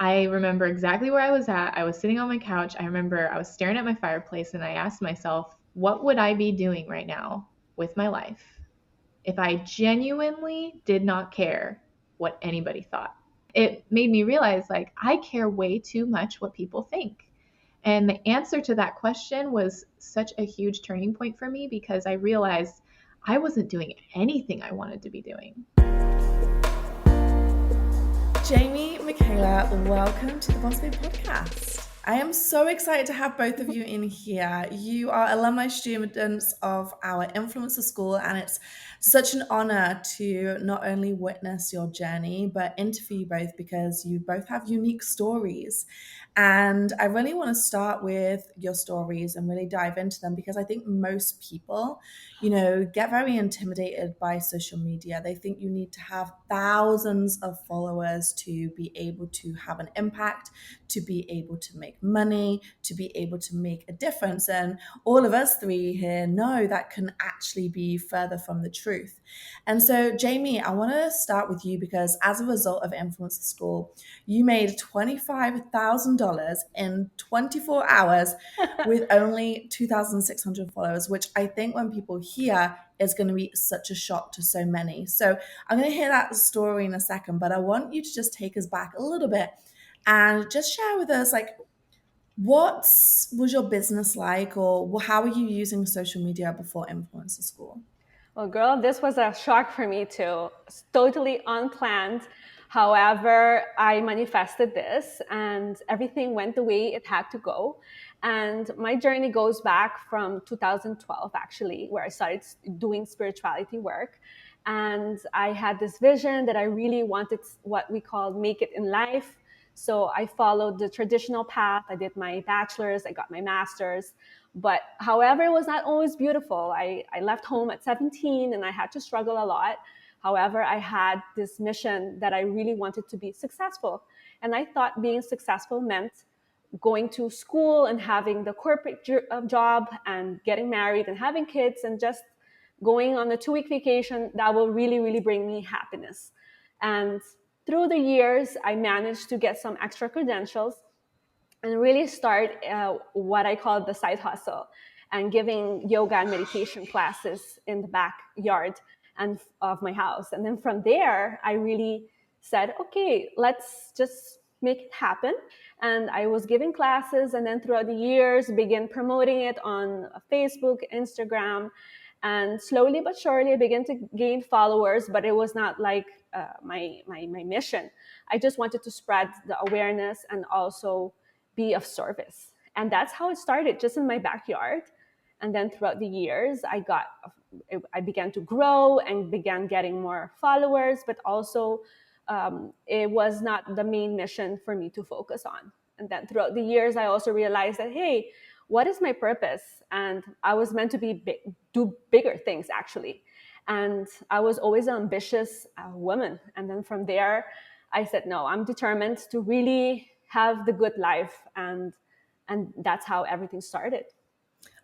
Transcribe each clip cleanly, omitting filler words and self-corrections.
I remember exactly where I was at. I was sitting on my couch. I remember I was staring at my fireplace and I asked myself, what would I be doing right now with my life if I genuinely did not care what anybody thought? It made me realize like I care way too much what people think. And the answer to that question was such a huge turning point for me because I realized I wasn't doing anything I wanted to be doing. Jamie, Michaela, welcome to the bossbabe podcast. I am so excited to have both of you in here. You are alumni students of our influencer school, and it's such an honor to not only witness your journey, but interview you both because you both have unique stories. And I really want to start with your stories and really dive into them because I think most people, get very intimidated by social media. They think you need to have thousands of followers to be able to have an impact, to be able to make money, to be able to make a difference. And all of us three here know that can actually be further from the truth. And so, Jamie, I want to start with you because as a result of Influencer School, you made $25,000 in 24 hours with only 2,600 followers, which I think when people hear is going to be such a shock to so many. So I'm going to hear that story in a second, but I want you to just take us back a little bit and just share with us, like, what was your business like, or how are you using social media before Influencer School? Well, girl, this was a shock for me too. It's totally unplanned. However, I manifested this and everything went the way it had to go. And my journey goes back from 2012, actually, where I started doing spirituality work. And I had this vision that I really wanted what we call make it in life. So I followed the traditional path. I did my bachelor's, I got my master's. But however, it was not always beautiful. I left home at 17 and I had to struggle a lot. However, I had this mission that I really wanted to be successful. And I thought being successful meant going to school and having the corporate job and getting married and having kids and just going on a 2-week vacation that will really, really bring me happiness. And through the years, I managed to get some extra credentials and really start what I call the side hustle and giving yoga and meditation classes in the backyard and of my house. And then from there, I really said, okay, let's just make it happen. And I was giving classes, and then throughout the years, began promoting it on Facebook, Instagram, and slowly but surely, I began to gain followers. But it was not like my mission. I just wanted to spread the awareness and also be of service. And that's how it started, just in my backyard. And then throughout the years, I began to grow and began getting more followers, but also it was not the main mission for me to focus on. And then throughout the years, I also realized that, hey, what is my purpose? And I was meant to do bigger things, actually. And I was always an ambitious woman. And then from there, I said, no, I'm determined to really have the good life. And that's how everything started.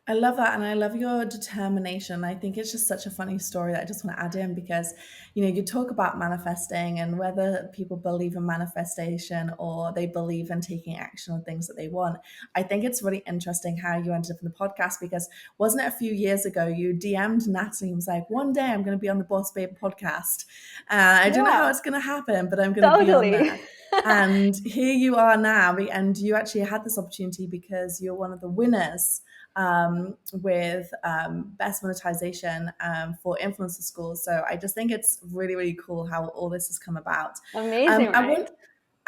I love that, and I love your determination. I think it's just such a funny story that I just want to add in because, you talk about manifesting and whether people believe in manifestation or they believe in taking action on things that they want. I think it's really interesting how you ended up in the podcast because wasn't it a few years ago you DM'd Natalie and was like, one day I'm going to be on the Boss Babe podcast. I don't know how it's going to happen, but I'm going to be on Totally. there. And here you are now, and you actually had this opportunity because you're one of the winners with best monetization for influencer schools. So I just think it's really, really cool how all this has come about. Amazing, right?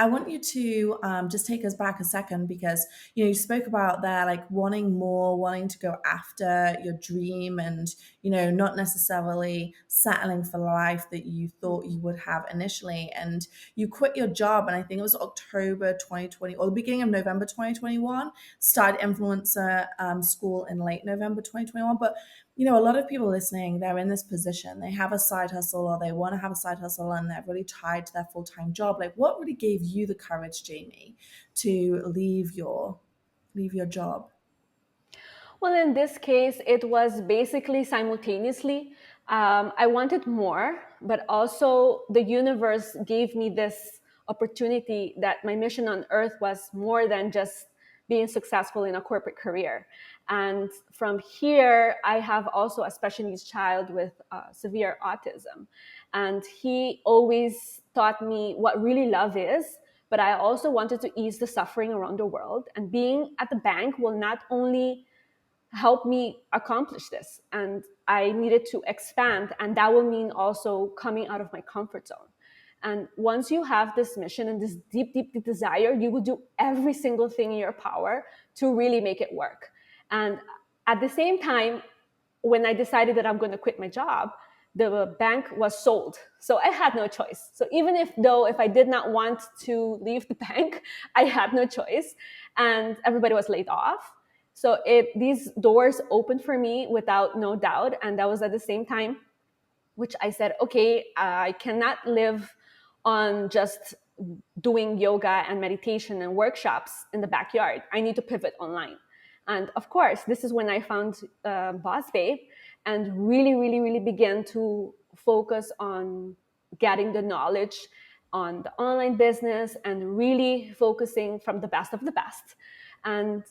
I want you to just take us back a second because you spoke about there like wanting more, wanting to go after your dream, and not necessarily settling for the life that you thought you would have initially. And you quit your job, and I think it was October 2020 or the beginning of November 2021. Started influencer school in late November 2021, but a lot of people listening, they're in this position. They have a side hustle or they want to have a side hustle and they're really tied to their full-time job. Like, what really gave you the courage, Jamie, to leave your job? Well, in this case, it was basically simultaneously. I wanted more, but also the universe gave me this opportunity that my mission on earth was more than just being successful in a corporate career. And from here, I have also a special needs child with severe autism. And he always taught me what really love is, but I also wanted to ease the suffering around the world. And being at the bank will not only help me accomplish this, and I needed to expand, and that will mean also coming out of my comfort zone. And once you have this mission and this deep desire, you will do every single thing in your power to really make it work. And at the same time, when I decided that I'm going to quit my job, the bank was sold. So I had no choice. So even if I did not want to leave the bank, I had no choice. And everybody was laid off. So these doors opened for me without no doubt. And that was at the same time, which I said, okay, I cannot live on just doing yoga and meditation and workshops in the backyard. I need to pivot online. And of course, this is when I found Boss Babe and really began to focus on getting the knowledge on the online business and really focusing from the best of the best and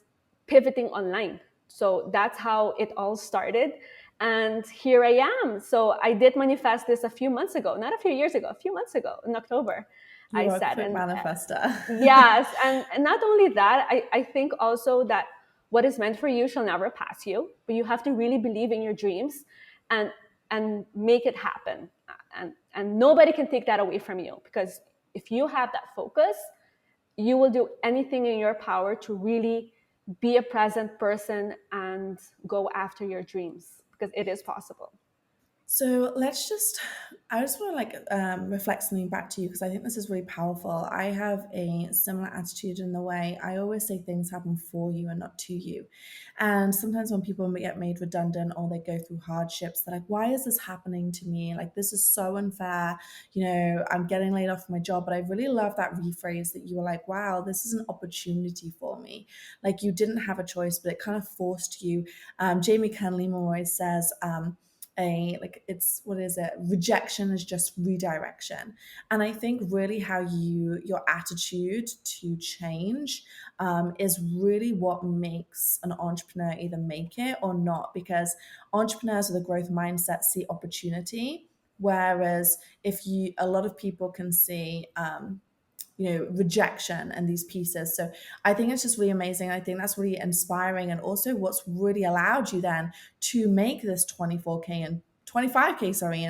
pivoting online. So that's how it all started. And here I am. So I did manifest this a few months ago, not a few years ago, a few months ago in October. You are a quick manifester. Yes. And not only that, I think also that what is meant for you shall never pass you, but you have to really believe in your dreams and make it happen. And nobody can take that away from you, because if you have that focus, you will do anything in your power to really be a present person and go after your dreams, because it is possible. So I just want to reflect something back to you, because I think this is really powerful. I have a similar attitude in the way I always say things happen for you and not to you. And sometimes when people get made redundant or they go through hardships, they're like, why is this happening to me? Like, this is so unfair. I'm getting laid off from my job. But I really love that rephrase that you were like, wow, this is an opportunity for me. Like, you didn't have a choice, but it kind of forced you. Jamie Kern-Lehman always says, rejection is just redirection. And I think really how your attitude to change is really what makes an entrepreneur either make it or not, because entrepreneurs with a growth mindset see opportunity, whereas a lot of people can see rejection and these pieces. So I think it's just really amazing. I think that's really inspiring, and also what's really allowed you then to make this 25K in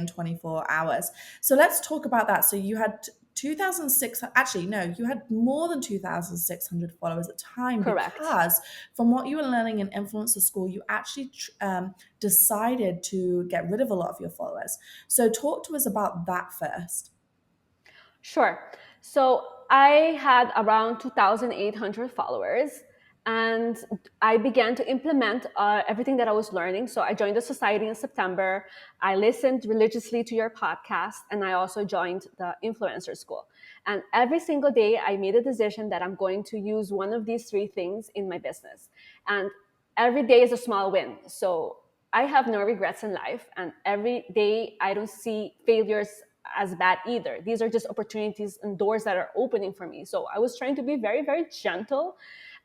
24 hours. So let's talk about that. So you had 2,600, actually, no, you had more than 2,600 followers at the time. Correct. Because from what you were learning in Influencer School, you actually decided to get rid of a lot of your followers. So talk to us about that first. Sure. So I had around 2,800 followers, and I began to implement everything that I was learning. So I joined the society in September. I listened religiously to your podcast, and I also joined the Influencer School. And every single day, I made a decision that I'm going to use one of these three things in my business. And every day is a small win. So I have no regrets in life, and every day I don't see failures as bad either. These are just opportunities and doors that are opening for me. So I was trying to be very, very gentle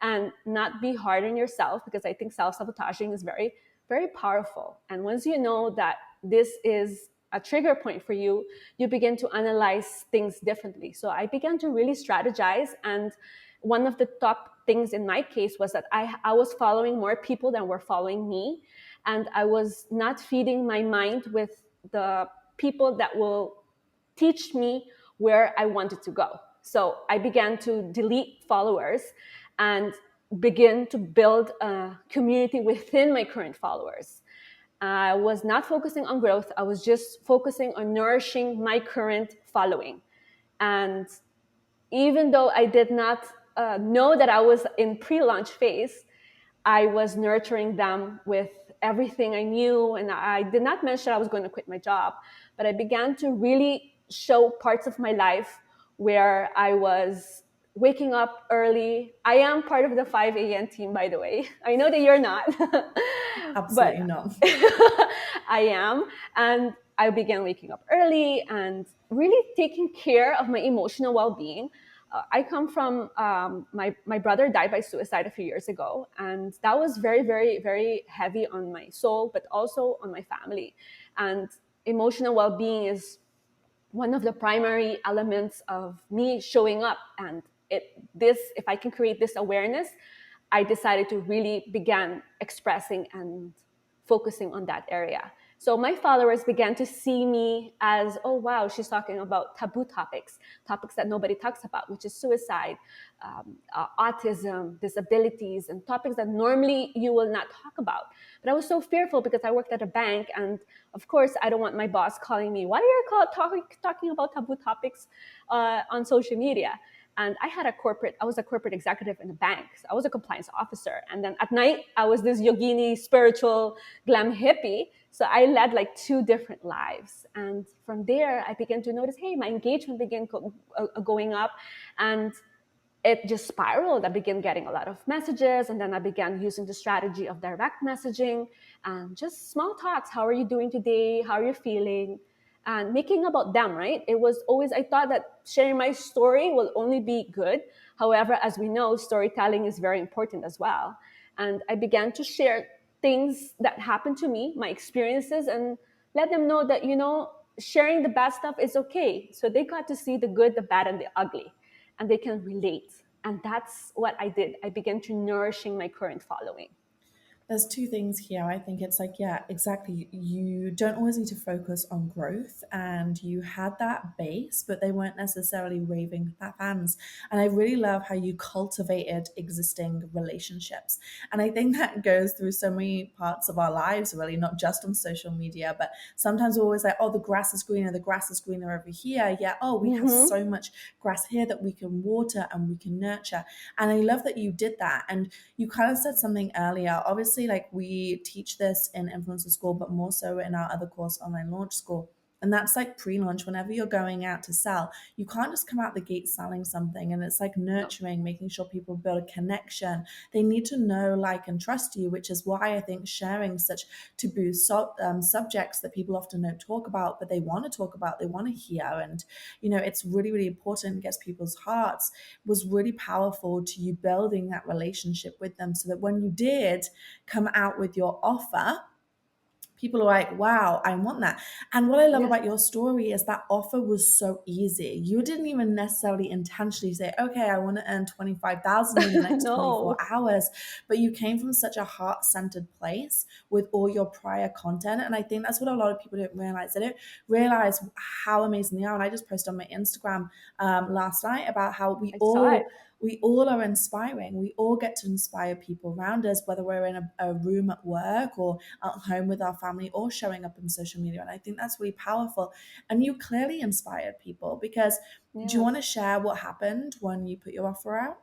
and not be hard on yourself, because I think self-sabotaging is very, very powerful. And once you know that this is a trigger point for you, you begin to analyze things differently. So I began to really strategize. And one of the top things in my case was that I was following more people than were following me. And I was not feeding my mind with the people that will teach me where I wanted to go. So I began to delete followers and begin to build a community within my current followers. I was not focusing on growth. I was just focusing on nourishing my current following. And even though I did not know that I was in pre-launch phase, I was nurturing them with everything I knew. And I did not mention I was going to quit my job, but I began to really show parts of my life where I was waking up early. I am part of the 5 a.m. team, by the way. I know that you're not. Absolutely not. I am. And I began waking up early and really taking care of my emotional well-being. I come from my brother died by suicide a few years ago, and that was very, very, very heavy on my soul, but also on my family. And emotional well-being is one of the primary elements of me showing up. And if I can create this awareness, I decided to really begin expressing and focusing on that area. So my followers began to see me as, oh wow, she's talking about taboo topics, topics that nobody talks about, which is suicide, autism, disabilities, and topics that normally you will not talk about. But I was so fearful because I worked at a bank, and of course, I don't want my boss calling me, why are you talking about taboo topics on social media? And I was a corporate executive in a bank. So I was a compliance officer. And then at night, I was this yogini, spiritual, glam hippie. So I led like 2 different lives. And from there, I began to notice, hey, my engagement began going up. And it just spiraled. I began getting a lot of messages, and then I began using the strategy of direct messaging and just small talks. How are you doing today? How are you feeling? And making about them, right? It was always, I thought that sharing my story will only be good. However, as we know, storytelling is very important as well. And I began to share things that happened to me, my experiences, and let them know that, sharing the bad stuff is okay. So they got to see the good, the bad, and the ugly, and they can relate. And that's what I did. I began to nourishing my current following. There's 2 things here. I think it's like, yeah, exactly. You don't always need to focus on growth, and you had that base, but they weren't necessarily raving fans. And I really love how you cultivated existing relationships. And I think that goes through so many parts of our lives, really, not just on social media, but sometimes we're always like, oh, the grass is greener over here. Yeah, oh, we have so much grass here that we can water and we can nurture. And I love that you did that. And you kind of said something earlier. Obviously, like we teach this in Influencer School, but more so in our other course, Online Launch School. And that's like pre-launch. Whenever you're going out to sell, you can't just come out the gate selling something. And it's like nurturing, making sure people build a connection. They need to know, like, and trust you, which is why I think sharing such taboo subjects that people often don't talk about, but they want to talk about, they want to hear. And, it's really, really important, gets people's hearts, was really powerful to you building that relationship with them, so that when you did come out with your offer, people are like, wow, I want that. And what I love about your story is that offer was so easy. You didn't even necessarily intentionally say, okay, I want to earn 25,000 in the next No. 24 hours. But you came from such a heart-centered place with all your prior content. And I think that's what a lot of people don't realize. They don't realize how amazing they are. And I just posted on my Instagram last night about how we all are inspiring. We all get to inspire people around us, whether we're in a room at work or at home with our family or showing up on social media. And I think that's really powerful. And you clearly inspired people, because do you want to share what happened when you put your offer out?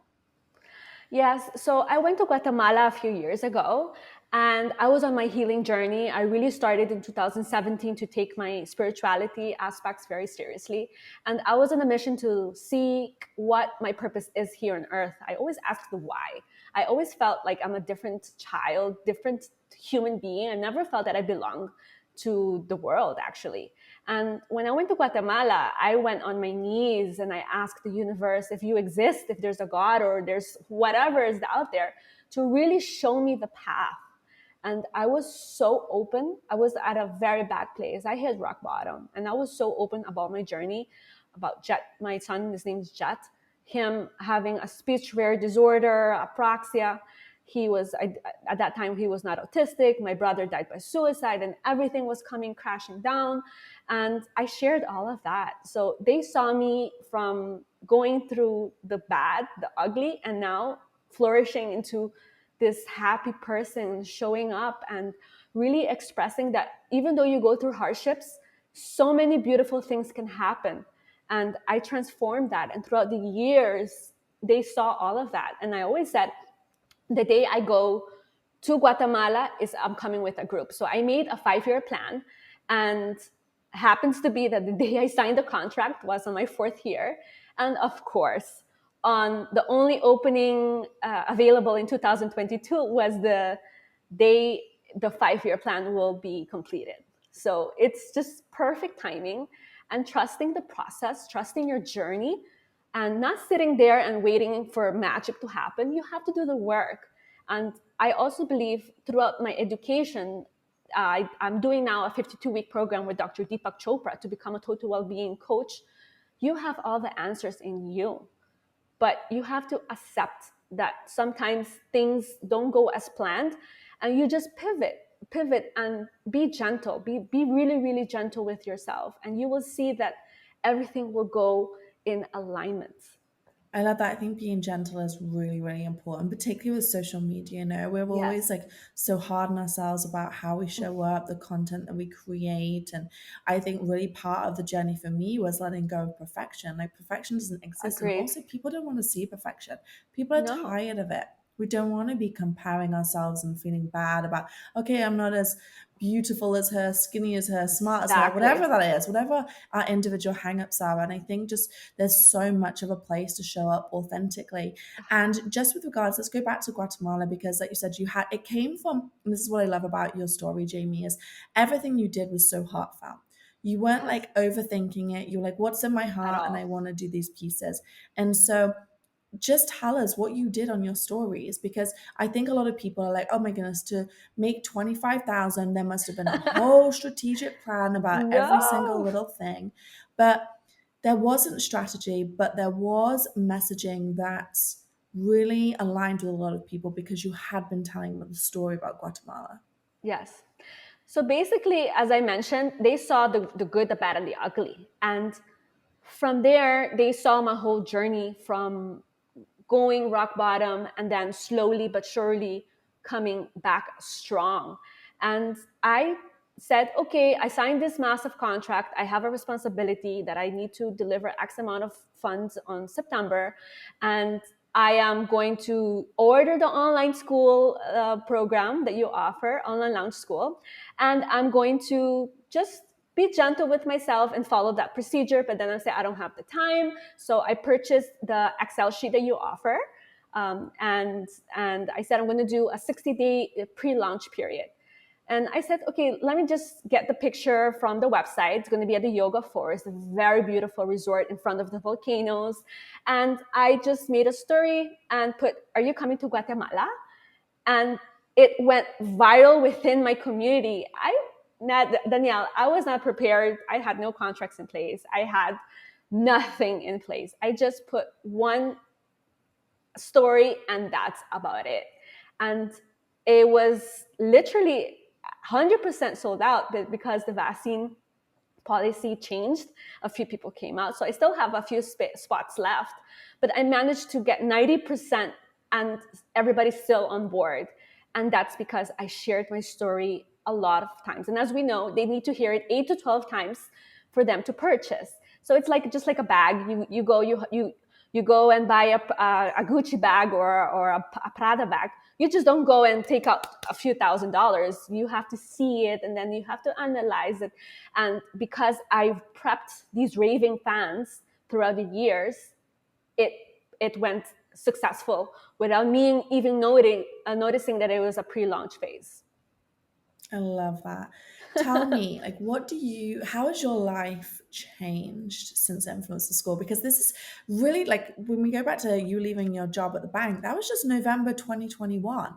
Yes. So I went to Guatemala a few years ago, and I was on my healing journey. I really started in 2017 to take my spirituality aspects very seriously. And I was on a mission to seek what my purpose is here on earth. I always asked the why. I always felt like I'm a different child, different human being. I never felt that I belonged to the world, actually. And when I went to Guatemala, I went on my knees and I asked the universe, if you exist, if there's a God or there's whatever is out there, to really show me the path. And I was so open. I was at a very bad place. I hit rock bottom. And I was so open about my journey, about Jet, my son, his name's Jet, him having a speech rare disorder, apraxia. At that time, he was not autistic. My brother died by suicide, and everything was coming crashing down. And I shared all of that. So they saw me from going through the bad, the ugly, and now flourishing into this happy person, showing up and really expressing that even though you go through hardships, so many beautiful things can happen. And I transformed that. And throughout the years, they saw all of that. And I always said, the day I go to Guatemala is I'm coming with a group. So I made a 5-year plan, and happens to be that the day I signed the contract was on my 4th year. And of course, on the only opening available in 2022 was the day the 5-year plan will be completed. So it's just perfect timing, and trusting the process, trusting your journey. and not sitting there and waiting for magic to happen. You have to do the work. And I also believe throughout my education, I'm doing now a 52-week program with Dr. Deepak Chopra to become a total well-being coach. You have all the answers in you, but you have to accept that sometimes things don't go as planned, and you just pivot and be gentle, be really, really gentle with yourself, and you will see that everything will go in alignment. I love that. I think being gentle is really, really important, particularly with social media. You know, we're Yes, always like so hard on ourselves about how we show up, the content that we create. And I think really part of the journey for me was letting go of perfection. Like perfection doesn't exist. And agreed. also people don't want to see perfection. People are No, tired of it. We don't want to be comparing ourselves and feeling bad about, okay, I'm not as beautiful as her, skinny as her, smart as her, whatever exactly. that is, whatever our individual hangups are. And I think just there's so much of a place to show up authentically. And just with regards, let's go back to Guatemala, because like you said, it came from, and this is what I love about your story, Jamie, is everything you did was so heartfelt. You weren't Yes, like overthinking it. You're like, what's in my at heart? And I all. want to do these pieces. And so just tell us what you did on your stories, because I think a lot of people are like, oh my goodness, to make 25,000 there must have been a whole strategic plan about every single No. little thing. But there wasn't strategy, but there was messaging that really aligned with a lot of people because you had been telling them the story about Guatemala. Yes. So basically, as I mentioned, they saw the good, the bad, and the ugly. And from there, they saw my whole journey from going rock bottom and then slowly but surely coming back strong. And I said, okay, I signed this massive contract. I have a responsibility that I need to deliver X amount of funds on September. And I am going to order the online school program that you offer, online launch school. And I'm going to just be gentle with myself and follow that procedure. But then I say, I don't have the time. So I purchased the Excel sheet that you offer. And I said, I'm going to do a 60-day pre-launch period. And I said, okay, let me just get the picture from the website. It's going to be at the Yoga Forest, a very beautiful resort in front of the volcanoes. And I just made a story and put, are you coming to Guatemala? And it went viral within my community. Danielle, I was not prepared. I had no contracts in place. I had nothing in place. I just put one story and that's about it. And it was literally 100% sold out, but because the vaccine policy changed, a few people came out. So I still have a few spots left, but I managed to get 90% and everybody's still on board. And that's because I shared my story a lot of times. And as we know, they need to hear it 8 to 12 times for them to purchase. So it's like just like a bag. You go and buy a Gucci bag or a Prada bag. You just don't go and take out a few $1,000s. You have to see it and then you have to analyze it. And because I've prepped these raving fans throughout the years, it it went successful without me even noticing that it was a pre-launch phase. I love that. Tell me, like, how has your life changed since Influencer School? Because this is really like when we go back to you leaving your job at the bank, that was just November 2021.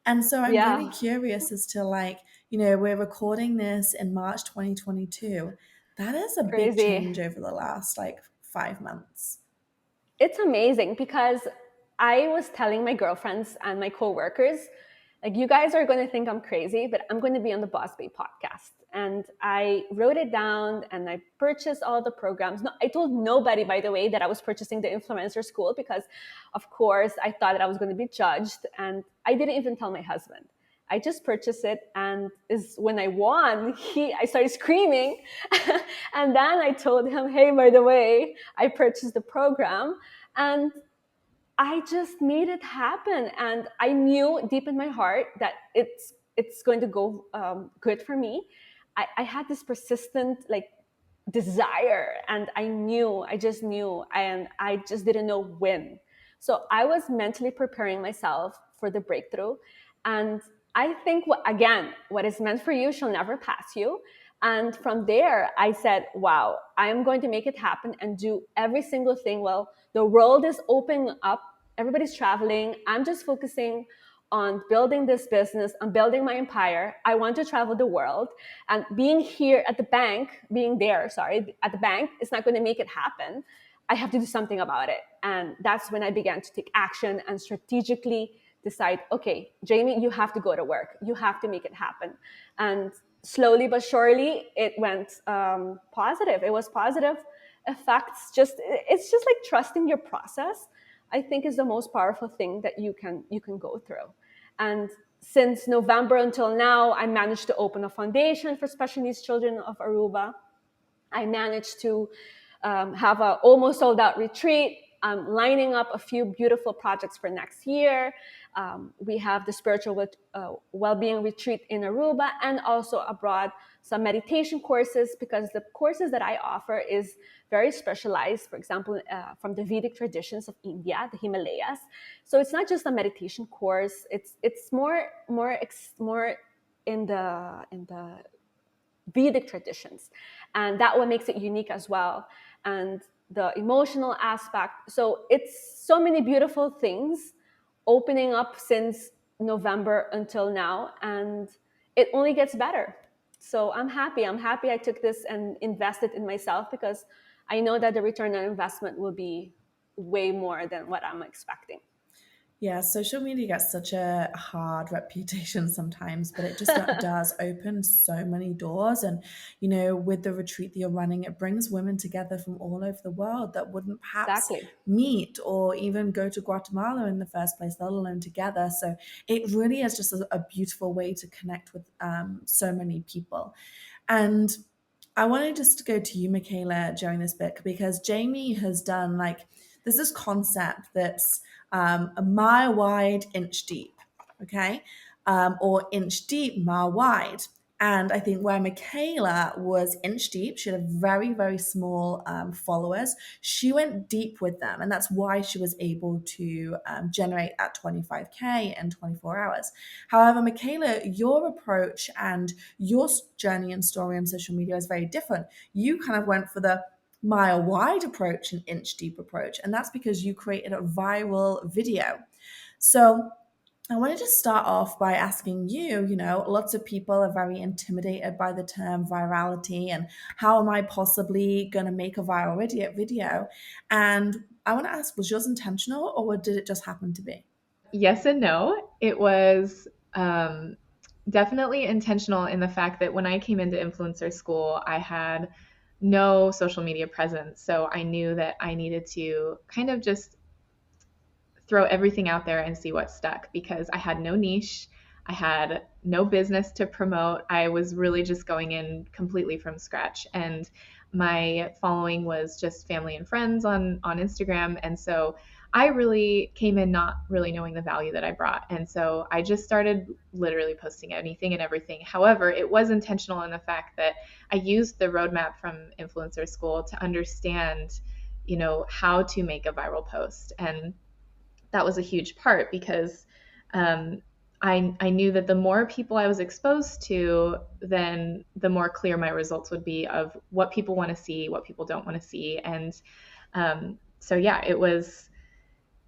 And so I'm really Yeah, curious as to like, we're recording this in March 2022. That is a big crazy. change over the last like 5 months. It's amazing because I was telling my girlfriends and my coworkers, like, you guys are going to think I'm crazy, but I'm going to be on the Boss Babe podcast. And I wrote it down and I purchased all the programs. No, I told nobody, by the way, that I was purchasing the influencer school because, of course, I thought that I was going to be judged. And I didn't even tell my husband. I just purchased it, and is when I won, I started screaming, and then I told him, "Hey, by the way, I purchased the program," and I just made it happen. And I knew deep in my heart that it's going to go good for me. I had this persistent like desire, and I just knew, and I just didn't know when. So I was mentally preparing myself for the breakthrough. And I think, what is meant for you shall never pass you. And from there, I said, wow, I am going to make it happen and do every single thing. Well, the world is opening up. Everybody's traveling. I'm just focusing on building this business, on building my empire. I want to travel the world, and being here at the bank, at the bank is not going to make it happen. I have to do something about it. And that's when I began to take action and strategically decide, okay, Jamie, you have to go to work. You have to make it happen. And slowly but surely, it went positive. It was positive effects. It's just like trusting your process, I think, is the most powerful thing that you can go through. And since November until now, I managed to open a foundation for special needs children of Aruba. I managed to have a almost sold out retreat. I'm lining up a few beautiful projects for next year. We have the spiritual well-being retreat in Aruba, and also abroad some meditation courses, because the courses that I offer is very specialized, for example, from the Vedic traditions of India, the Himalayas. So it's not just a meditation course. It's more in the Vedic traditions, and that what makes it unique as well. And the emotional aspect. So it's so many beautiful things opening up since November until now, and it only gets better. So I'm happy I took this and invested in myself, because I know that the return on investment will be way more than what I'm expecting. Yeah, social media gets such a hard reputation sometimes, but it just does open so many doors. And, with the retreat that you're running, it brings women together from all over the world that wouldn't perhaps Exactly. meet or even go to Guatemala in the first place, let alone together. So it really is just a beautiful way to connect with so many people. And I wanted just to go to you, Michaela, during this bit, because Jamie has done there's this concept that's a mile wide, inch deep, okay? Or inch deep, mile wide. And I think where Michaela was inch deep, she had very, very small followers. She went deep with them, and that's why she was able to generate at 25K in 24 hours. However, Michaela, your approach and your journey and story on social media is very different. You kind of went for the mile wide approach and inch deep approach, and that's because you created a viral video. So I wanted to start off by asking you, lots of people are very intimidated by the term virality and how am I possibly going to make a viral video? And I want to ask, was yours intentional or did it just happen to be? Yes and no. It was definitely intentional in the fact that when I came into influencer school, I had no social media presence. So I knew that I needed to kind of just throw everything out there and see what stuck, because I had no niche. I had no business to promote. I was really just going in completely from scratch. And my following was just family and friends on Instagram. And so I really came in not really knowing the value that I brought. And so I just started literally posting anything and everything. However, it was intentional in the fact that I used the roadmap from influencer school to understand, how to make a viral post. And that was a huge part, because I knew that the more people I was exposed to, then the more clear my results would be of what people want to see, what people don't want to see. And so yeah, it was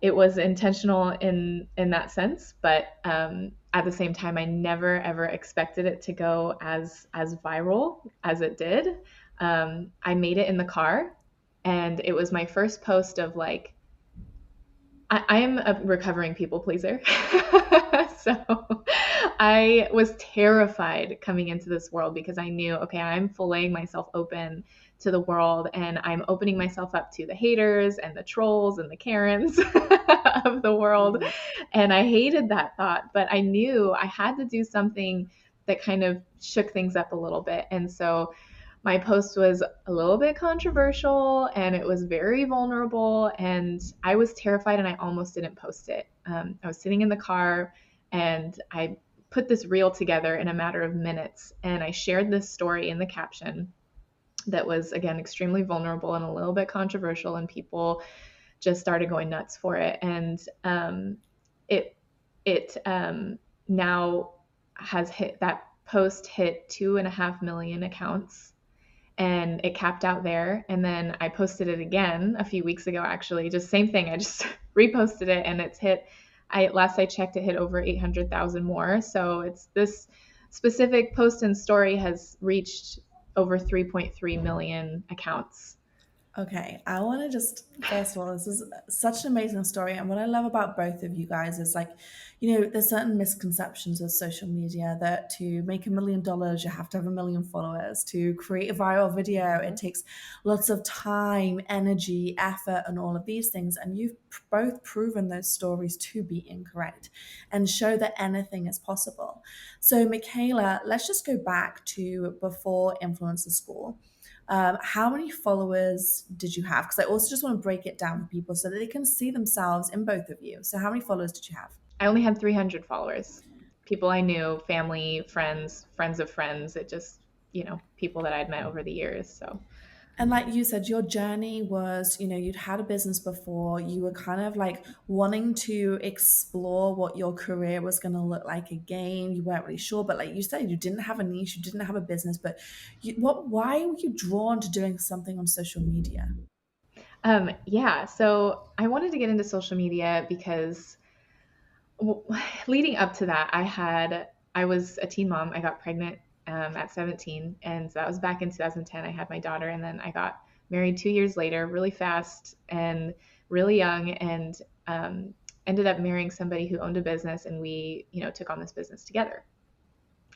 intentional in that sense, but at the same time, I never ever expected it to go as viral as it did. I made it in the car, and it was my first post of I am a recovering people pleaser. So I was terrified coming into this world, because I knew, okay, I'm filleting myself open to the world, and I'm opening myself up to the haters and the trolls and the Karens of the world. And I hated that thought, but I knew I had to do something that kind of shook things up a little bit. And so my post was a little bit controversial, and it was very vulnerable, and I was terrified, and I almost didn't post it. I was sitting in the car, and I put this reel together in a matter of minutes, and I shared this story in the caption that was, again, extremely vulnerable and a little bit controversial, and people just started going nuts for it. And it now has hit, that post hit 2.5 million accounts, and it capped out there. And then I posted it again a few weeks ago, actually, just same thing. I just reposted it, and it's hit, last I checked, it hit over 800,000 more. So it's this specific post and story has reached over 3.3 million accounts. Okay, I want to just, first of all, this is such an amazing story. And what I love about both of you guys is like, there's certain misconceptions of social media that to make $1 million, you have to have 1 million followers. To create a viral video, it takes lots of time, energy, effort, and all of these things. And you've both proven those stories to be incorrect and show that anything is possible. So, Michaela, let's just go back to before Influencer School. How many followers did you have? Because I also just want to break it down for people so that they can see themselves in both of you. So how many followers did you have? I only had 300 followers. People I knew, family, friends, friends of friends. It just, people that I'd met over the years. So. And like you said, your journey was, you'd had a business before, you were kind of like wanting to explore what your career was going to look like again. You weren't really sure, but like you said, you didn't have a niche, you didn't have a business, but why were you drawn to doing something on social media? Yeah, so I wanted to get into social media because leading up to that, I was a teen mom. I got pregnant at 17, and that was back in 2010. I had my daughter, and then I got married 2 years later, really fast and really young, and ended up marrying somebody who owned a business, and we, took on this business together.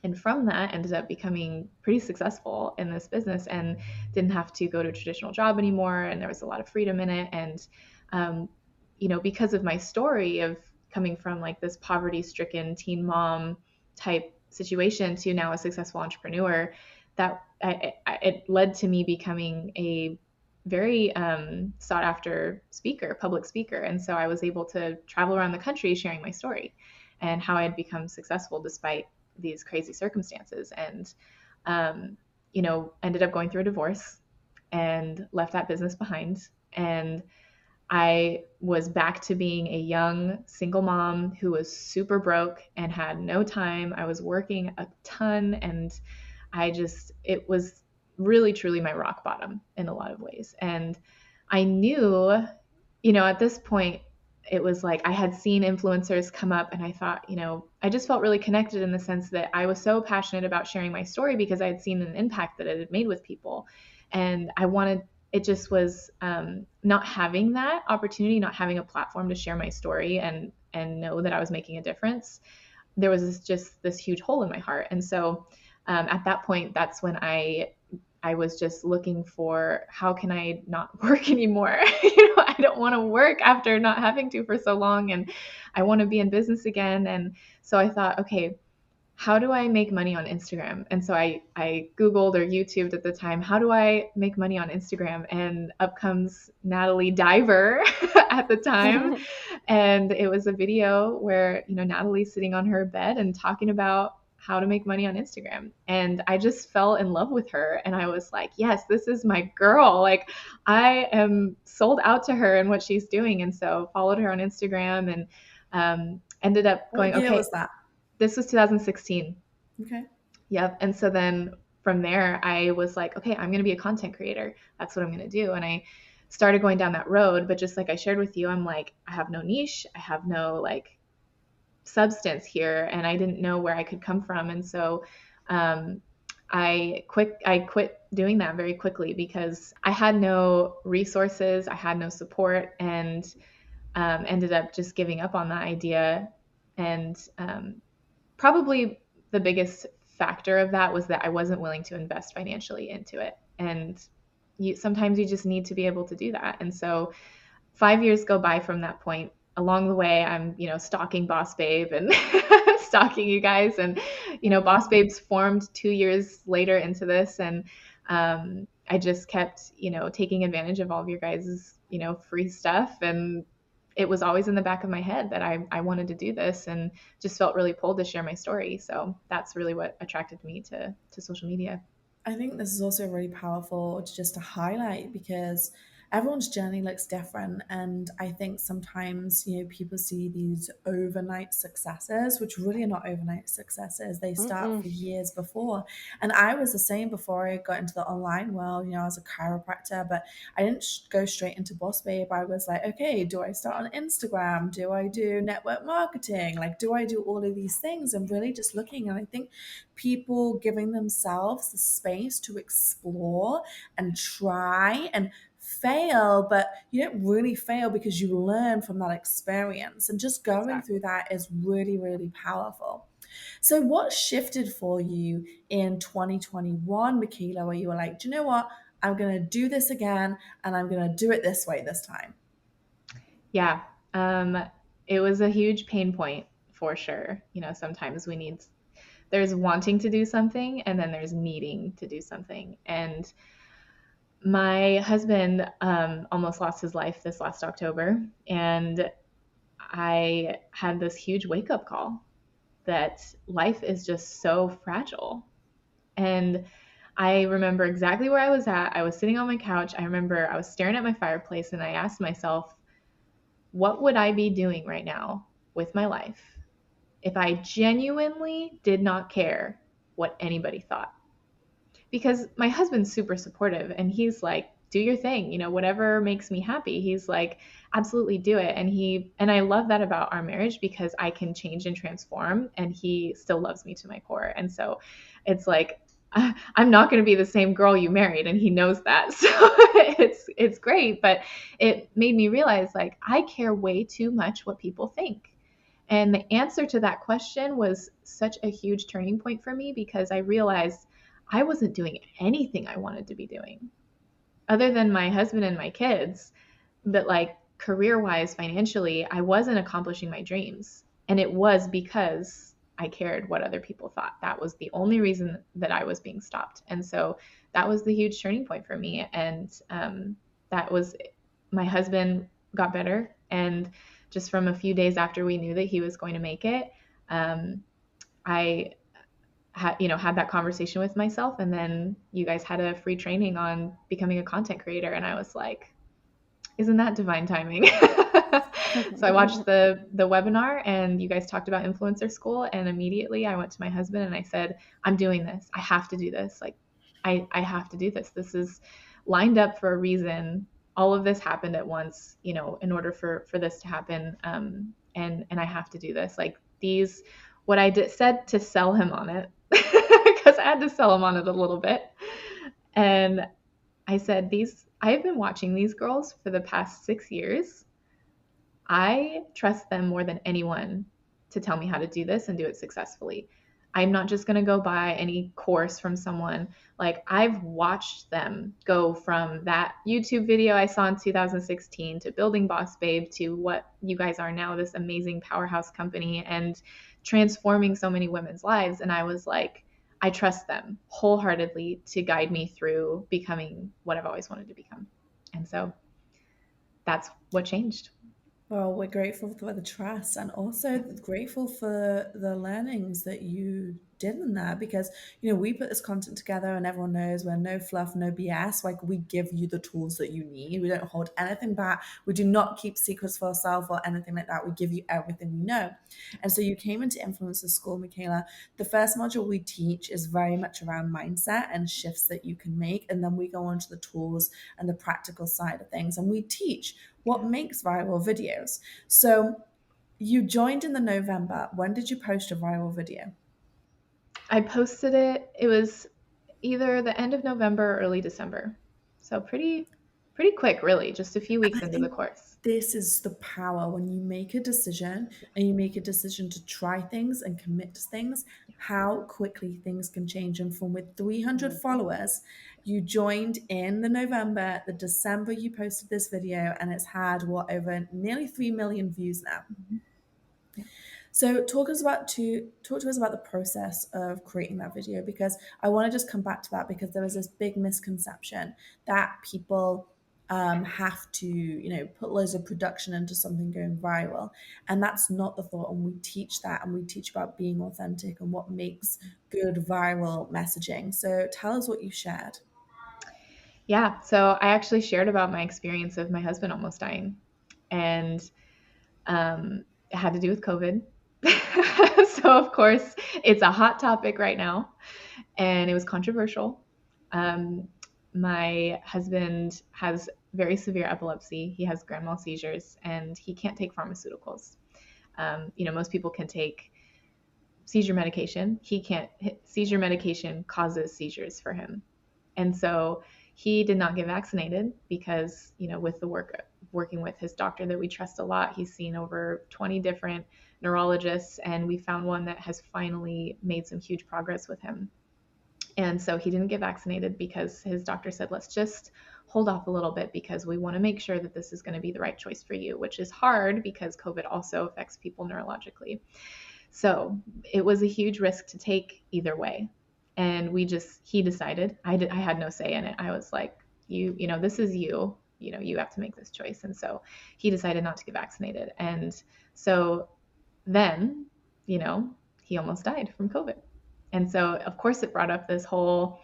And from that, ended up becoming pretty successful in this business, and didn't have to go to a traditional job anymore, and there was a lot of freedom in it. And because of my story of coming from like this poverty-stricken teen mom type situation to now a successful entrepreneur, that it led to me becoming a very sought after speaker, public speaker. And so I was able to travel around the country sharing my story and how I had become successful despite these crazy circumstances. And ended up going through a divorce and left that business behind. And I was back to being a young single mom who was super broke and had no time. I was working a ton, and it was really truly my rock bottom in a lot of ways. And I knew, at this point, it was like I had seen influencers come up, and I thought, I just felt really connected in the sense that I was so passionate about sharing my story because I had seen an impact that it had made with people. And it just was not having that opportunity, not having a platform to share my story and know that I was making a difference. There was just this huge hole in my heart. And so at that point, that's when I was just looking for, how can I not work anymore? I don't want to work after not having to for so long, and I want to be in business again. And so I thought, okay, how do I make money on Instagram? And so I Googled or YouTubed at the time, how do I make money on Instagram? And up comes Natalie Diver at the time. And it was a video where, Natalie's sitting on her bed and talking about how to make money on Instagram. And I just fell in love with her. And I was like, yes, this is my girl. Like, I am sold out to her and what she's doing. And so followed her on Instagram and ended up going, what year okay. was that? This was 2016. Okay. Yep. And so then from there, I was like, okay, I'm going to be a content creator. That's what I'm going to do. And I started going down that road. But just like I shared with you, I'm like, I have no niche. I have no like substance here. And I didn't know where I could come from. And so I quit doing that very quickly because I had no resources. I had no support, and ended up just giving up on that idea. And probably the biggest factor of that was that I wasn't willing to invest financially into it. And sometimes you just need to be able to do that. And so 5 years go by from that point. Along the way, I'm, stalking Boss Babe and stalking you guys. And, Boss Babe's formed 2 years later into this. And I just kept, taking advantage of all of your guys', free stuff. And it was always in the back of my head that I wanted to do this, and just felt really pulled to share my story. So that's really what attracted me to social media. I think this is also really powerful just to highlight, because everyone's journey looks different. And I think sometimes, people see these overnight successes, which really are not overnight successes. They start Mm-mm. for years before. And I was the same before I got into the online world. I was a chiropractor, but I didn't go straight into Boss Babe. I was like, okay, do I start on Instagram? Do I do network marketing? Like, do I do all of these things? And really just looking. And I think people giving themselves the space to explore and try and fail, but you don't really fail because you learn from that experience. And just going through Exactly. that is really, really powerful. So, what shifted for you in 2021, Michaela, where you were like, do you know what? I'm going to do this again and I'm going to do it this way this time? Yeah. Um, it was a huge pain point for sure. Sometimes there's wanting to do something and then there's needing to do something. And my husband almost lost his life this last October. And I had this huge wake up call that life is just so fragile. And I remember exactly where I was at. I was sitting on my couch. I remember I was staring at my fireplace and I asked myself, what would I be doing right now with my life if I genuinely did not care what anybody thought? Because my husband's super supportive and he's like, do your thing, whatever makes me happy. He's like, absolutely do it. And I love that about our marriage because I can change and transform and he still loves me to my core. And so it's like, I'm not going to be the same girl you married and he knows that. So it's great, but it made me realize like I care way too much what people think. And the answer to that question was such a huge turning point for me because I realized I wasn't doing anything I wanted to be doing other than my husband and my kids. But like career wise, financially, I wasn't accomplishing my dreams. And it was because I cared what other people thought. That was the only reason that I was being stopped. And so that was the huge turning point for me. And that was my husband got better. And just from a few days after we knew that he was going to make it, I had that conversation with myself, and then you guys had a free training on becoming a content creator, and I was like, isn't that divine timing? So I watched the webinar and you guys talked about influencer school, and immediately I went to my husband and I said, I'm doing this. I have to do this. Like I have to do this. This is lined up for a reason. All of this happened at once, in order for this to happen. And I have to do this. Like what I said to sell him on it, because I had to sell him on it a little bit. And I said, I've been watching these girls for the past 6 years. I trust them more than anyone to tell me how to do this and do it successfully. I'm not just going to go buy any course from someone. Like I've watched them go from that YouTube video I saw in 2016 to building Boss Babe to what you guys are now, this amazing powerhouse company and transforming so many women's lives. And I was like, I trust them wholeheartedly to guide me through becoming what I've always wanted to become. And so that's what changed. Well, we're grateful for the trust and also grateful for the learnings that you did in that because, we put this content together and everyone knows we're no fluff, no BS. Like we give you the tools that you need. We don't hold anything back. We do not keep secrets for ourselves or anything like that. We give you everything we know. And so you came into Influencer School, Michaela. The first module we teach is very much around mindset and shifts that you can make. And then we go on to the tools and the practical side of things. And we teach what makes viral videos. So you joined in the November. When did you post a viral video? I posted it. It was either the end of November or early December. So pretty quick, really, just a few weeks I into the think course. this is the power when you make a decision and you make a decision to try things and commit to things, how quickly things can change. And from with 300 followers, you joined in the November, the December you posted this video, and it's had over nearly 3 million views now. Yeah. So talk to us about the process of creating that video, because I want to just come back to that because there is this big misconception that people have to put loads of production into something going viral, and that's not the thought. And we teach that, and we teach about being authentic and what makes good viral messaging. So tell us what you shared. Yeah. So I actually shared about my experience of my husband almost dying, and it had to do with COVID. So, of course, it's a hot topic right now, and it was controversial. Um, my husband has very severe epilepsy. He has grand mal seizures, and he can't take pharmaceuticals. Most people can take seizure medication. He can't. Seizure medication causes seizures for him, and so he did not get vaccinated because, with the working with his doctor that we trust a lot, he's seen over 20 different neurologists, and we found one that has finally made some huge progress with him. And so he didn't get vaccinated because his doctor said, let's just hold off a little bit because we want to make sure that this is going to be the right choice for you, which is hard because COVID also affects people neurologically. So it was a huge risk to take either way. And he decided, I had no say in it. I was like, this is you, you have to make this choice. And so he decided not to get vaccinated. And so then, he almost died from COVID. And so, of course, it brought up this whole,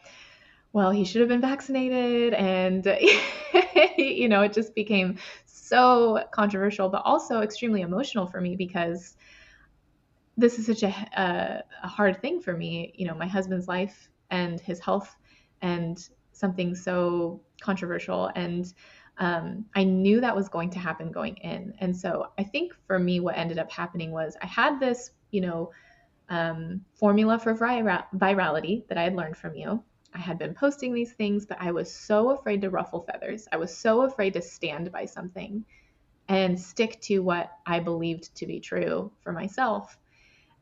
well, he should have been vaccinated. And, it just became so controversial, but also extremely emotional for me because this is such a hard thing for me, my husband's life and his health and something so controversial. And I knew that was going to happen going in. And so I think for me, what ended up happening was I had this, formula for virality that I had learned from you. I had been posting these things, but I was so afraid to ruffle feathers. I was so afraid to stand by something and stick to what I believed to be true for myself,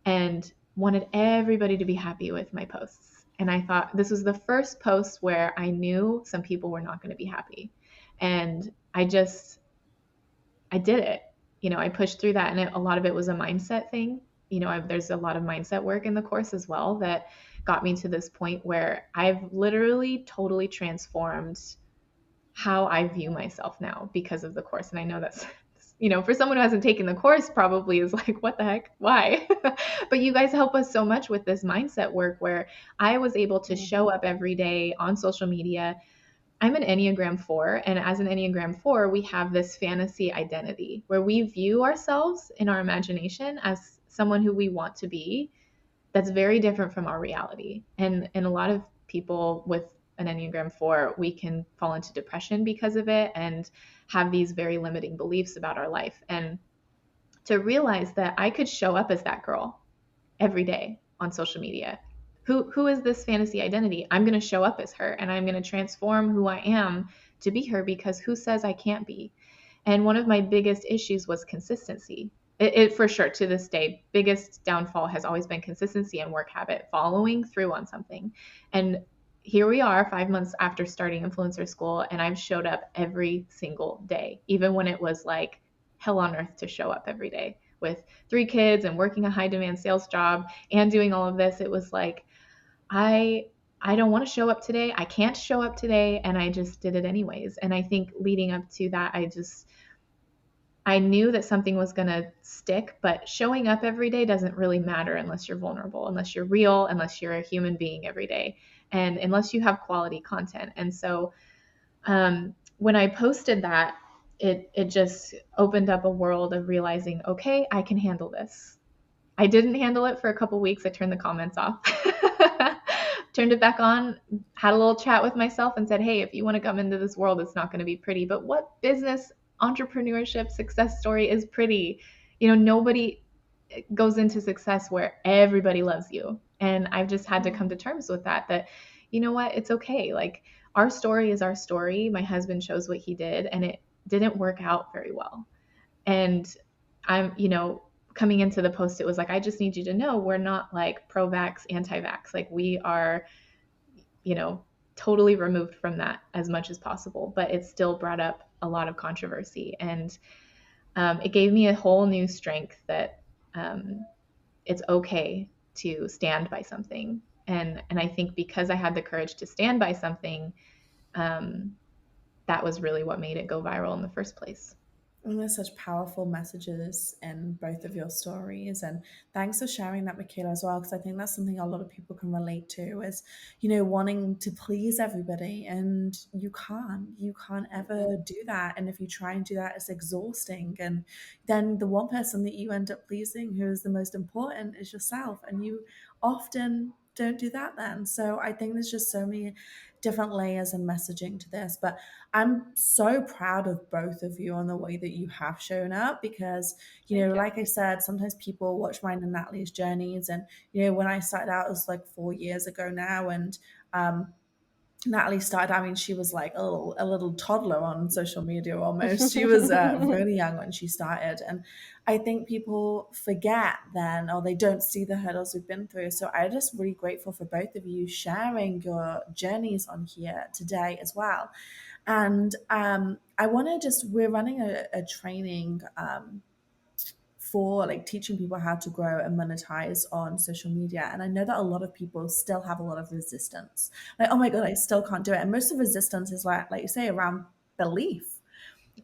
and wanted everybody to be happy with my posts. And I thought this was the first post where I knew some people were not going to be happy. And I did it. I pushed through that. And a lot of it was a mindset thing. There's a lot of mindset work in the course as well that got me to this point where I've literally totally transformed how I view myself now because of the course. And I know that's, for someone who hasn't taken the course probably is like, what the heck? Why? But you guys help us so much with this mindset work where I was able to show up every day on social media. I'm an Enneagram 4, and as an Enneagram 4, we have this fantasy identity where we view ourselves in our imagination as someone who we want to be. That's very different from our reality. And a lot of people with an Enneagram 4, we can fall into depression because of it and have these very limiting beliefs about our life. And to realize that I could show up as that girl every day on social media. Who is this fantasy identity? I'm going to show up as her, and I'm going to transform who I am to be her, because who says I can't be? And one of my biggest issues was consistency. It for sure, to this day, biggest downfall has always been consistency and work habit, following through on something. And here we are 5 months after starting influencer school, and I've showed up every single day, even when it was like hell on earth to show up every day with 3 kids and working a high demand sales job and doing all of this. It was like, I don't want to show up today. I can't show up today. And I just did it anyways. And I think leading up to that, I knew that something was going to stick, but showing up every day doesn't really matter unless you're vulnerable, unless you're real, unless you're a human being every day, and unless you have quality content. And so when I posted that, it just opened up a world of realizing, okay, I can handle this. I didn't handle it for a couple weeks. I turned the comments off, turned it back on, had a little chat with myself and said, hey, if you want to come into this world, it's not going to be pretty. But what business entrepreneurship success story is pretty? Nobody goes into success where everybody loves you. And I've just had to come to terms with that, you know what, it's okay. Like, our story is our story. My husband chose what he did, and it didn't work out very well. And I'm, coming into the post, it was like, I just need you to know we're not like pro-vax, anti-vax. Like, we are, totally removed from that as much as possible, but it still brought up a lot of controversy. And it gave me a whole new strength that it's okay to stand by something. And I think because I had the courage to stand by something, that was really what made it go viral in the first place. And there's such powerful messages in both of your stories. And thanks for sharing that, Michaela, as well, because I think that's something a lot of people can relate to is, wanting to please everybody. And you can't ever do that. And if you try and do that, it's exhausting. And then the one person that you end up pleasing, who is the most important, is yourself. And you often don't do that then. So I think there's just so many different layers and messaging to this. But I'm so proud of both of you on the way that you have shown up because, Thank you. like I said, sometimes people watch mine and Natalie's journeys. And, when I started out, it was like 4 years ago now. And Natalie started, I mean, she was like a little toddler on social media almost. She was really young when she started. And I think people forget then, or they don't see the hurdles we've been through. So I'm just really grateful for both of you sharing your journeys on here today as well. And I want to we're running a training for like teaching people how to grow and monetize on social media. And I know that a lot of people still have a lot of resistance. Like, oh my God, I still can't do it. And most of the resistance is like you say, around belief.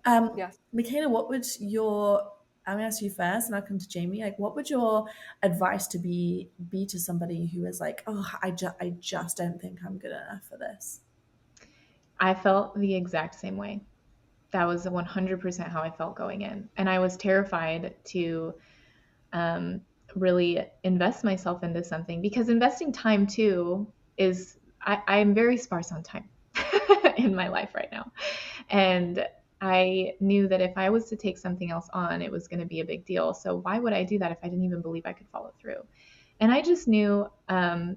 Yes. Michaela, what would I'm gonna ask you first and I'll come to Jamie. Like, what would your advice be to somebody who is like, oh, I just don't think I'm good enough for this? I felt the exact same way. That was 100% how I felt going in. And I was terrified to um, really invest myself into something because investing time too is, I'm very sparse on time in my life right now. And I knew that if I was to take something else on, it was going to be a big deal. So why would I do that if I didn't even believe I could follow through? And I just knew that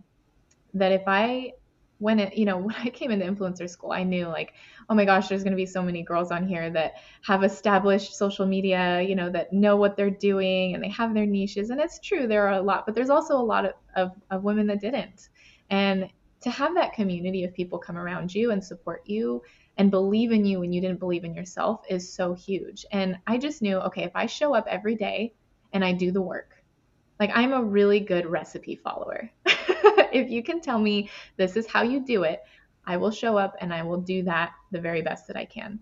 if I when it, when I came into influencer school, I knew like, oh my gosh, there's going to be so many girls on here that have established social media, that know what they're doing and they have their niches. And it's true, there are a lot, but there's also a lot of women that didn't. And to have that community of people come around you and support you and believe in you when you didn't believe in yourself is so huge. And I just knew, okay, if I show up every day and I do the work, like I'm a really good recipe follower. If you can tell me this is how you do it, I will show up and I will do that the very best that I can.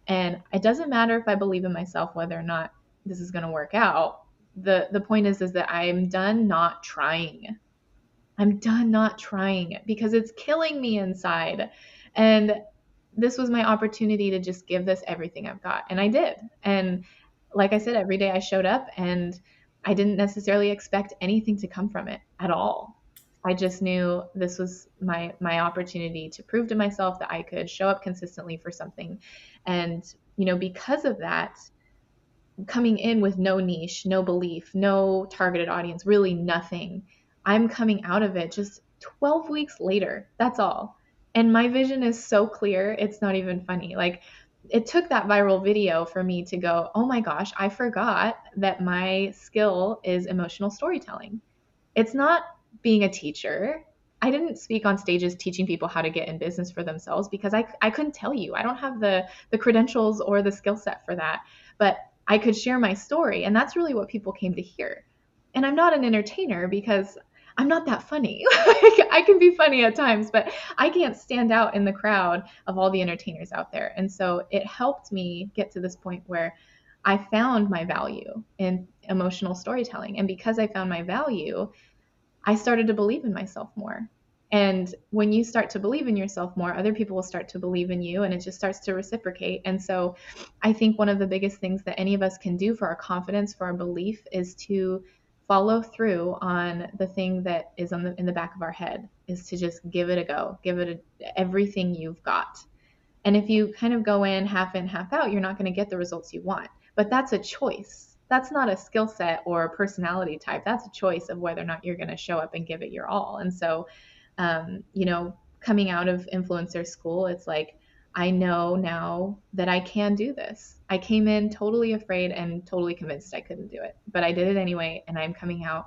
And it doesn't matter if I believe in myself whether or not this is going to work out. The point is that I'm done not trying. I'm done not trying because it's killing me inside. And this was my opportunity to just give this everything I've got. And I did. And like I said, every day I showed up and I didn't necessarily expect anything to come from it at all. I just knew this was my opportunity to prove to myself that I could show up consistently for something. And, because of that, coming in with no niche, no belief, no targeted audience, really nothing. I'm coming out of it just 12 weeks later. That's all. And my vision is so clear, it's not even funny. Like, it took that viral video for me to go, oh my gosh, I forgot that my skill is emotional storytelling. It's not being a teacher. I didn't speak on stages teaching people how to get in business for themselves because I couldn't tell you. I don't have the credentials or the skill set for that. But I could share my story, and that's really what people came to hear. And I'm not an entertainer because I'm not that funny. I can be funny at times, but I can't stand out in the crowd of all the entertainers out there. And so it helped me get to this point where I found my value in emotional storytelling. And because I found my value, I started to believe in myself more. And when you start to believe in yourself more, other people will start to believe in you and it just starts to reciprocate. And so I think one of the biggest things that any of us can do for our confidence, for our belief, is to follow through on the thing that is in the back of our head, is to just give it a go, everything you've got. And if you kind of go in, half out, you're not going to get the results you want. But that's a choice. That's not a skill set or a personality type. That's a choice of whether or not you're going to show up and give it your all. And so, coming out of influencer school, it's like, I know now that I can do this. I came in totally afraid and totally convinced I couldn't do it, but I did it anyway. And I'm coming out.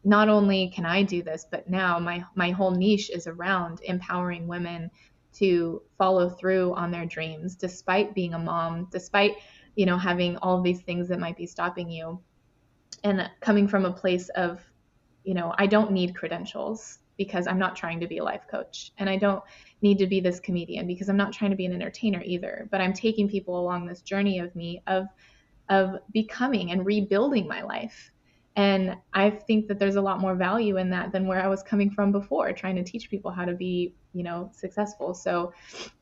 Not only can I do this, but now my whole niche is around empowering women to follow through on their dreams, despite being a mom, despite, having all of these things that might be stopping you. And coming from a place of, I don't need credentials. because I'm not trying to be a life coach, and I don't need to be this comedian because I'm not trying to be an entertainer either, but I'm taking people along this journey of me of becoming and rebuilding my life. And I think that there's a lot more value in that than where I was coming from before, trying to teach people how to be, successful. So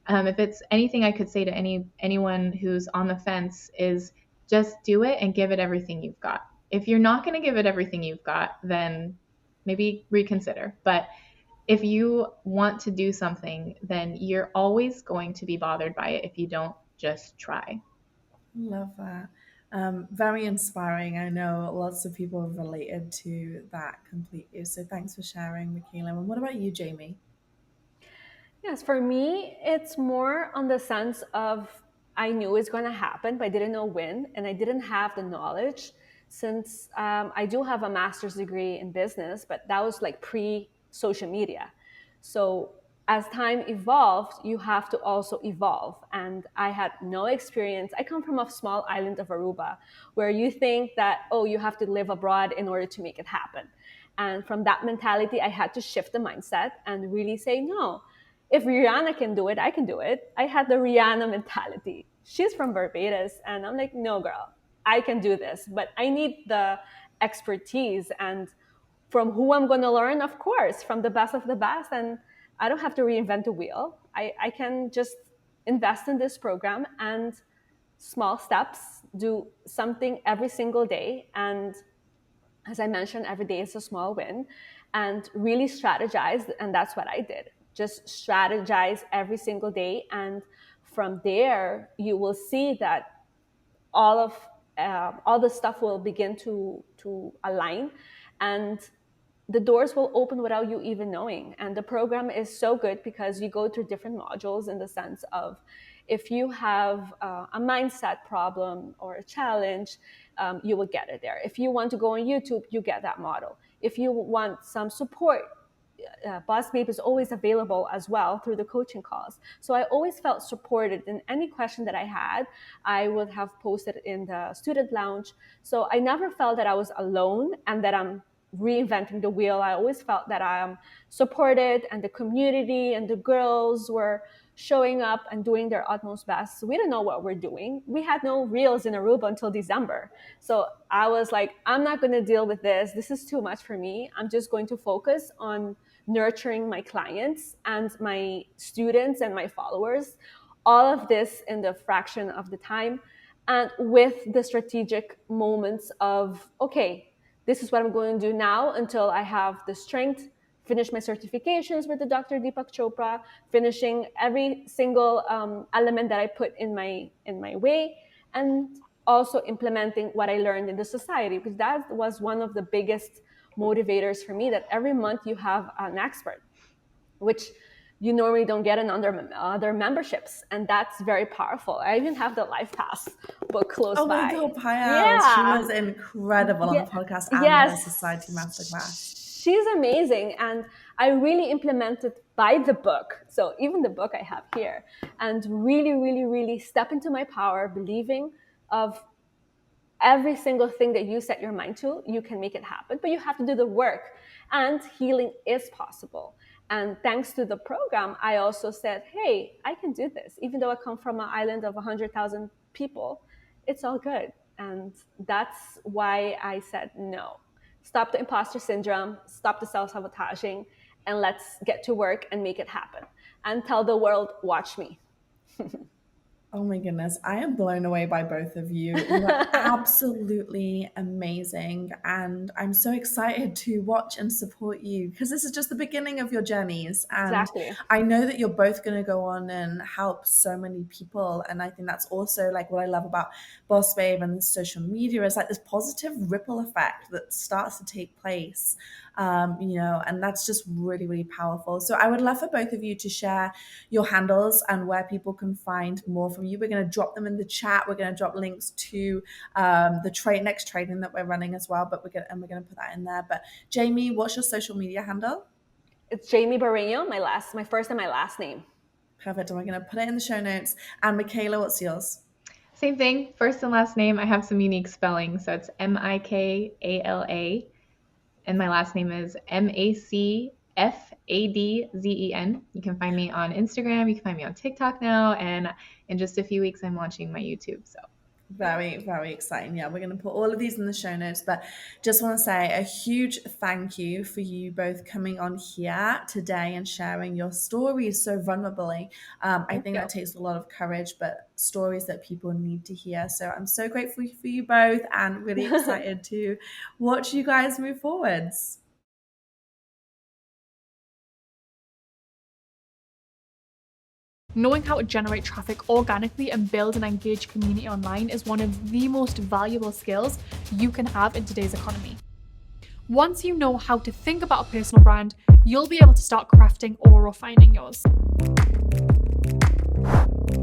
if it's anything I could say to anyone who's on the fence, is just do it and give it everything you've got. If you're not going to give it everything you've got, then maybe reconsider. But if you want to do something, then you're always going to be bothered by it if you don't just try. Love that. Very inspiring. I know lots of people have related to that completely. So thanks for sharing, Michaela. And what about you, Jamie? Yes, for me, it's more on the sense of I knew it's going to happen, but I didn't know when, and I didn't have the knowledge since I do have a master's degree in business, but that was like pre social media. So as time evolved, you have to also evolve. And I had no experience. I come from a small island of Aruba where you think that, oh, you have to live abroad in order to make it happen. And from that mentality, I had to shift the mindset and really say, no, if Rihanna can do it, I can do it. I had the Rihanna mentality. She's from Barbados. And I'm like, no, girl, I can do this. But I need the expertise. And from who I'm going to learn, of course, from the best of the best. And I don't have to reinvent the wheel. I can just invest in this program and small steps, do something every single day. And as I mentioned, every day is a small win, and really strategize. And that's what I did. Just strategize every single day. And from there, you will see that all the stuff will begin to align, and the doors will open without you even knowing. And the program is so good because you go through different modules in the sense of if you have a mindset problem or a challenge, you will get it there. If you want to go on YouTube, you get that model. If you want some support, Boss Babe is always available as well through the coaching calls. So I always felt supported in any question that I had. I would have posted in the student lounge. So I never felt that I was alone and that I'm reinventing the wheel. I always felt that I am supported, and the community and the girls were showing up and doing their utmost best. So we didn't know what we're doing. We had no reels in Aruba until December. So I was like, I'm not going to deal with this. This is too much for me. I'm just going to focus on nurturing my clients and my students and my followers. All of this in the fraction of the time, and with the strategic moments of, okay, this is what I'm going to do now until I have the strength, finish my certifications with the Dr. Deepak Chopra, finishing every single element that I put in my way, and also implementing what I learned in the society, because that was one of the biggest motivators for me, that every month you have an expert, which you normally don't get in other memberships. And that's very powerful. I even have the Life Pass book close Oh by. my God, Payal. Yeah. She was incredible on the podcast and Yes. her Society Masterclass. She's amazing. And I really implemented by the book. So even the book I have here, and really, really, really step into my power, believing of every single thing that you set your mind to, you can make it happen, but you have to do the work, and healing is possible. And thanks to the program, I also said, hey, I can do this. Even though I come from an island of 100,000 people, it's all good. And that's why I said no. Stop the imposter syndrome, stop the self-sabotaging, and let's get to work and make it happen. And tell the world, watch me. Oh my goodness, I am blown away by both of you. You are absolutely amazing. And I'm so excited to watch and support you because this is just the beginning of your journeys. And Exactly. I know that you're both going to go on and help so many people. And I think that's also like what I love about Boss Babe and social media is like this positive ripple effect that starts to take place. And that's just really, really powerful. So I would love for both of you to share your handles and where people can find more from you. We're going to drop them in the chat. We're going to drop links to the next training that we're running as well, but we're going to put that in there. But Jamie, what's your social media handle? It's Jamie Barreño, my first and my last name. Perfect. And we're going to put it in the show notes. And Michaela, what's yours? Same thing, first and last name. I have some unique spelling, so it's Michaela, and my last name is Macala. FADZEN. You can find me on Instagram. You can find me on TikTok now. And in just a few weeks, I'm launching my YouTube. So very, very exciting. Yeah, we're going to put all of these in the show notes, but just want to say a huge thank you for you both coming on here today and sharing your stories so vulnerably. I think that takes a lot of courage, but stories that people need to hear. So I'm so grateful for you both and really excited to watch you guys move forwards. Knowing how to generate traffic organically and build an engaged community online is one of the most valuable skills you can have in today's economy. Once you know how to think about a personal brand, you'll be able to start crafting or refining yours.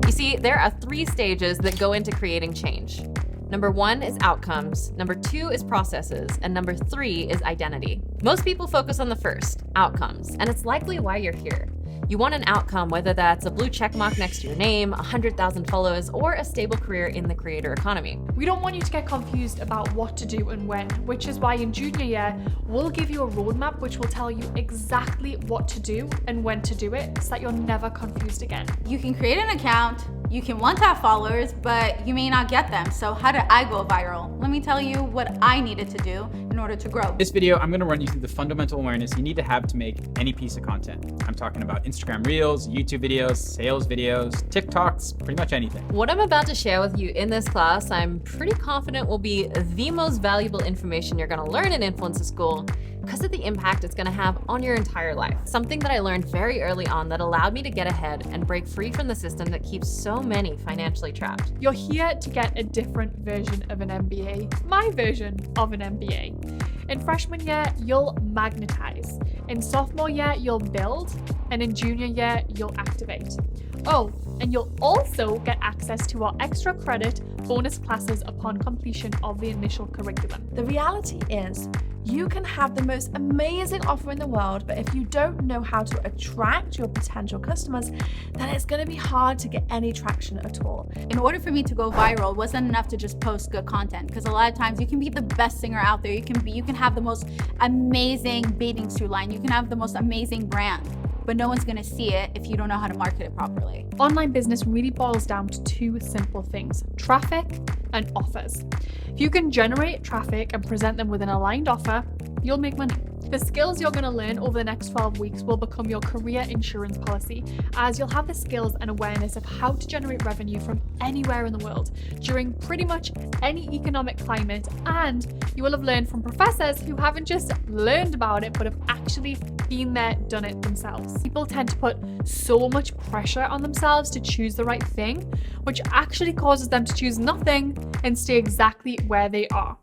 You see, there are 3 stages that go into creating change. Number 1 is outcomes, number 2 is processes, and number 3 is identity. Most people focus on the first, outcomes, and it's likely why you're here. You want an outcome, whether that's a blue check mark next to your name, 100,000 followers, or a stable career in the creator economy. We don't want you to get confused about what to do and when, which is why in junior year, we'll give you a roadmap which will tell you exactly what to do and when to do it so that you're never confused again. You can create an account, you can want to have followers, but you may not get them. So how did I go viral? Let me tell you what I needed to do in order to grow. This video, I'm gonna run you through the fundamental awareness you need to have to make any piece of content. I'm talking about Instagram Reels, YouTube videos, sales videos, TikToks, pretty much anything. What I'm about to share with you in this class, I'm pretty confident will be the most valuable information you're gonna learn in Influencer School because of the impact it's gonna have on your entire life. Something that I learned very early on that allowed me to get ahead and break free from the system that keeps so many financially trapped. You're here to get a different version of an MBA, my version of an MBA. In freshman year, you'll magnetize. In sophomore year, you'll build. And in junior year, you'll activate. Oh, and you'll also get access to our extra credit bonus classes upon completion of the initial curriculum. The reality is, you can have the most amazing offer in the world, but if you don't know how to attract your potential customers, then it's going to be hard to get any traction at all. In order for me to go viral, it wasn't enough to just post good content, because a lot of times you can be the best singer out there. You can have the most amazing bathing suit line. You can have the most amazing brand, but no one's going to see it if you don't know how to market it properly. Online business really boils down to 2 simple things: traffic and offers. If you can generate traffic and present them with an aligned offer, you'll make money. The skills you're going to learn over the next 12 weeks will become your career insurance policy, as you'll have the skills and awareness of how to generate revenue from anywhere in the world during pretty much any economic climate, and you will have learned from professors who haven't just learned about it but have actually been there, done it themselves. People tend to put so much pressure on themselves to choose the right thing, which actually causes them to choose nothing and stay exactly where they are.